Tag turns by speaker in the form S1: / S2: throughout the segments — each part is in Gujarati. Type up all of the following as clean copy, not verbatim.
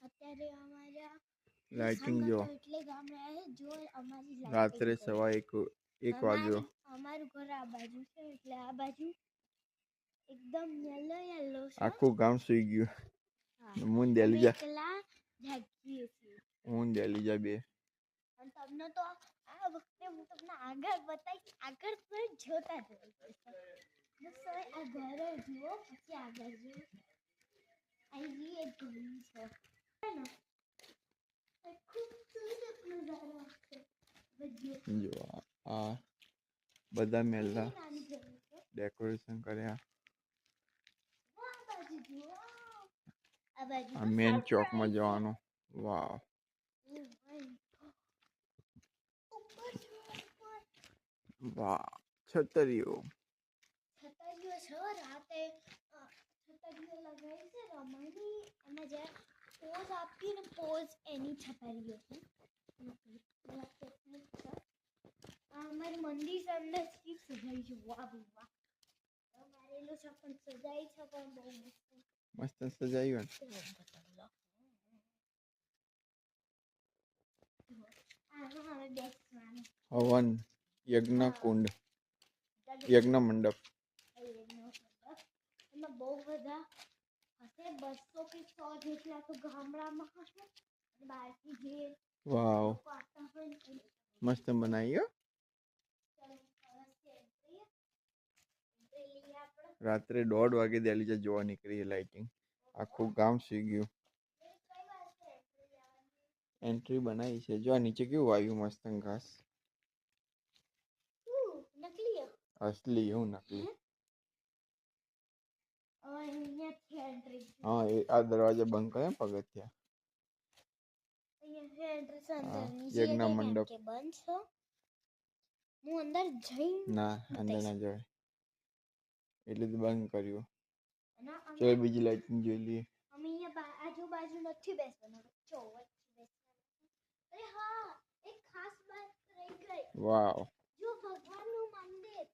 S1: અત્યારે અમારા
S2: લાઇટિંગ જો
S1: એટલે ગામડા છે જો અમારી
S2: રાત્રે 1:15 વાગ્યો.
S1: અમારું ઘર આ બાજુ છે એટલે આ બાજુ એકદમ યલો યલો છે.
S2: આખું ગામ સુઈ ગયું. હું ને દેલુજા
S1: એકલા જાગીએ છીએ.
S2: હું ને દેલુજા બે.
S1: અને તમને તો આ વખતે હું તમને આગળ બતાવીશ, આગળ પર જોતા જવું પડશે. બસ આ ઘર જુઓ પછી આગળ જુઓ. અહીં એક ઘર છે ખૂબસૂરત નજારો છે.
S2: જો આ બધા મેલા ડેકોરેશન કર્યા. આ મેન ચોકમાં જવાનું. વાવ વાહ છતરીઓ
S1: છે રાતે છતરીઓ લગાવી છે રમણી અને જે પોઝ આપી ને પોઝ એની છતરીઓ છે. અમારી મંદિર છે અંદર સ્ટીપ સજાઈ છે. વાહ વાહ મારેલું છે પણ સજાઈ છે પણ બહુ
S2: મસ્ત સજાયું. હવન યજ્ઞ કુંડ યજ્ઞ મંડપ
S1: એમાં બહુ બધા હશે 200 કે 100 જેટલા તો ગામડામાં હશે. બહારથી જે
S2: વાવ મસ્ત બનાવી. રાત્રે 1:30 વાગે દેલીજા જોવા નીકળી. લાઇટિંગ આખું ગામ સુઈ ગયું. એન્ટ્રી બનાવી છે જો નીચે કેવું આવ્યું મસ્ત ઘાસ.
S1: નકલી
S2: અસલી એવું નકલી. હા આ દરવાજા બંધ કરે પગથિયા. યજ્ઞ મંડપ
S1: બંધ છે. હું અંદર જઈ
S2: ના અંદર ના જાય એટલે તો બંધ કર્યું. ચલો બીજી લાઇટિંગ જોઈ લઈએ.
S1: અમે અહીંયા આજુબાજુ નથી બેસવાનું. વચ્ચે બેસવાનું. અરે હા એક ખાસ વાત રહી ગઈ.
S2: વાવ
S1: જો ભગવાનનું મંદિર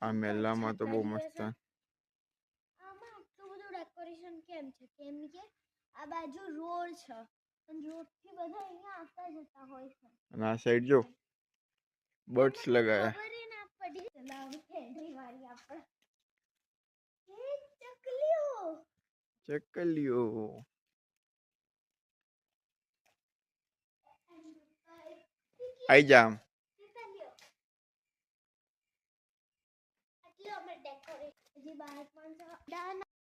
S2: આ મેલામાં તો બહુ મસ્ત.
S1: આમાં આટલું બધું ડેકોરેશન કેમ છે? કેમ કે આ બાજુ રોડ છે અને રોડ થી બધા અહીંયા આવતા જતા હોય છે.
S2: અને આ સાઈડ જો બર્ડ્સ લગાયા.
S1: ખબર ના પડી ચલાવી કેન્દ્રી વાળી આપણે
S2: ચકલીઓ આઈ જામ.